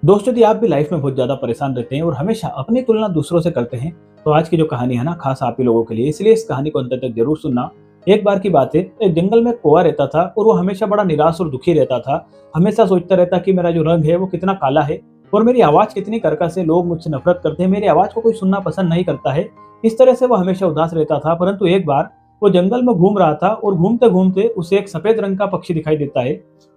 दोस्तों, यदि आप भी लाइफ में बहुत ज़्यादा परेशान रहते हैं और हमेशा अपनी तुलना दूसरों से करते हैं, तो आज की जो कहानी है ना, खास आप ही लोगों के लिए, इसलिए इस कहानी को अंत तक जरूर सुनना। एक बार की बात है, एक जंगल में एक कौवा रहता था और वो हमेशा बड़ा निराश और दुखी रहता था। हमेशा सोचता रहता कि मेरा जो रंग है वो कितना काला है और मेरी आवाज़ कितनी कर्कश है, लोग मुझसे नफरत करते हैं, मेरी आवाज़ को कोई सुनना पसंद नहीं करता है। इस तरह से वो हमेशा उदास रहता था। परंतु एक बार वो जंगल में घूम रहा था और घूमते घूमते उसे एक सफेद रंग का पक्षी दिखाई देता है।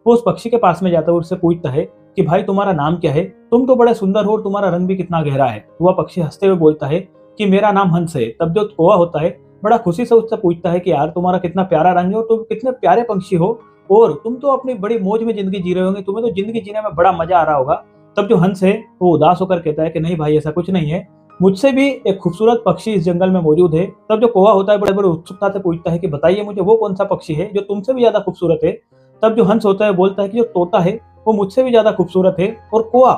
वो उस पक्षी के पास में जाता है और उससे पूछता है कि भाई, तुम्हारा नाम क्या है? तुम तो बड़े सुंदर हो और तुम्हारा रंग भी कितना गहरा है। वह पक्षी हंसते हुए बोलता है कि मेरा नाम हंस है। तब जो कौवा होता है, बड़ा खुशी से उससे पूछता है कि यार, तुम्हारा कितना प्यारा रंग है और तुम कितने प्यारे पंछी हो, और तुम तो अपनी बड़ी मौज में जिंदगी जी रहे होंगे, तुम्हें तो जिंदगी जीने में बड़ा मजा आ रहा होगा। तब जो हंस है वो उदास होकर कहता है कि नहीं भाई, ऐसा कुछ नहीं है, मुझसे भी एक खूबसूरत पक्षी इस जंगल में मौजूद है। तब जो कौवा होता है बड़े बड़े उत्सुकता से पूछता है कि बताइए मुझे, वो कौन सा पक्षी है जो तुमसे भी ज्यादा खूबसूरत है? तब जो हंस होता है बोलता है कि जो तोता है वो मुझसे भी ज्यादा खूबसूरत है। और कौवा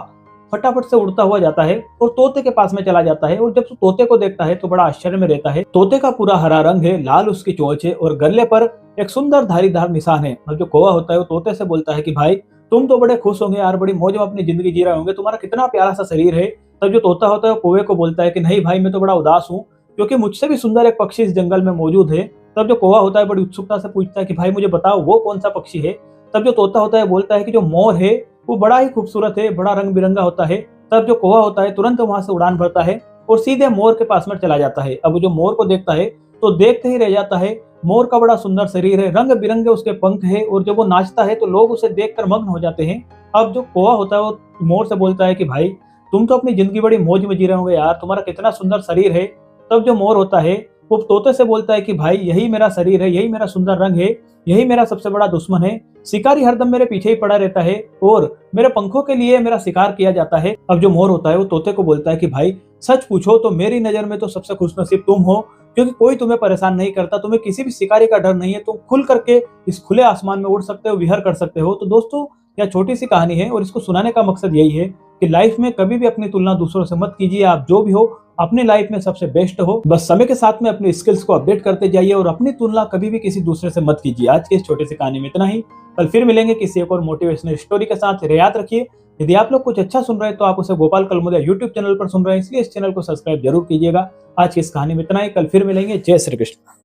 फटाफट से उड़ता हुआ जाता है और तोते के पास में चला जाता है। और जब वो तोते को देखता है तो बड़ा आश्चर्य में रहता है। तोते का पूरा हरा रंग है, लाल उसकी चोंच है और गले पर एक सुंदर धारीदार निशान है। और जो कौवा होता है वो तोते से बोलता है कि भाई, तुम तो बड़े खुश होंगे यार, बड़ी मौज में अपनी जिंदगी जी रहे होंगे, तुम्हारा कितना प्यारा सा शरीर है। तब जो तोता होता है वो कौवे को बोलता है कि नहीं भाई, मैं तो बड़ा उदास हूँ, क्योंकि मुझसे भी सुंदर एक पक्षी इस जंगल में मौजूद है। तब जो कौवा होता है बड़ी उत्सुकता से पूछता है कि भाई मुझे बताओ, वो कौन सा पक्षी है? तब जो तोता होता है बोलता है कि जो मोर है वो बड़ा ही खूबसूरत है, बड़ा रंग बिरंगा होता है। तब जो कौवा होता है तुरंत वहां से उड़ान भरता है और सीधे मोर के पास में चला जाता है। अब जो मोर को देखता है तो देखते ही रह जाता है। मोर का बड़ा सुंदर शरीर है, रंग बिरंगे उसके पंख है, और जब वो नाचता है तो लोग उसे देखकर मग्न हो जाते हैं। अब जो कौवा होता है वो मोर से बोलता है कि भाई, तुम तो अपनी जिंदगी बड़ी मौज में जी रहे होंगे यार, तुम्हारा कितना सुंदर शरीर है। तब जो मोर होता है वो तोते से बोलता है कि भाई, यही मेरा शरीर है, यही मेरा सुंदर रंग है, यही मेरा सबसे बड़ा दुश्मन है। शिकारी हरदम मेरे पीछे ही पड़ा रहता है और मेरे पंखों के लिए मेरा शिकार किया जाता है। अब जो मोर होता है वो तोते को बोलता है कि भाई, सच पूछो तो मेरी नजर में तो सबसे खुशनसीब तुम हो, क्योंकि कोई तुम्हें परेशान नहीं करता, तुम्हें किसी भी शिकारी का डर नहीं है, तुम खुल करके इस खुले आसमान में उड़ सकते हो, विहर कर सकते हो। तो दोस्तों, यह छोटी सी कहानी है और इसको सुनाने का मकसद यही है कि लाइफ में कभी भी अपनी तुलना दूसरों से मत कीजिए। आप जो भी हो, अपनी लाइफ में सबसे बेस्ट हो। बस समय के साथ में अपनी स्किल्स को अपडेट करते जाइए और अपनी तुलना कभी भी किसी दूसरे से मत कीजिए। आज की इस छोटी सी कहानी में इतना ही। कल फिर मिलेंगे किसी एक और मोटिवेशनल स्टोरी के साथ। याद रखिए, यदि आप लोग कुछ अच्छा सुन रहे हैं तो आप उसे गोपाल कलमुदिया यूट्यूब चैनल पर सुन रहे हैं, इसलिए इस चैनल को सब्सक्राइब जरूर कीजिएगा। आज की इस कहानी में इतना ही। कल फिर मिलेंगे। जय श्री कृष्ण।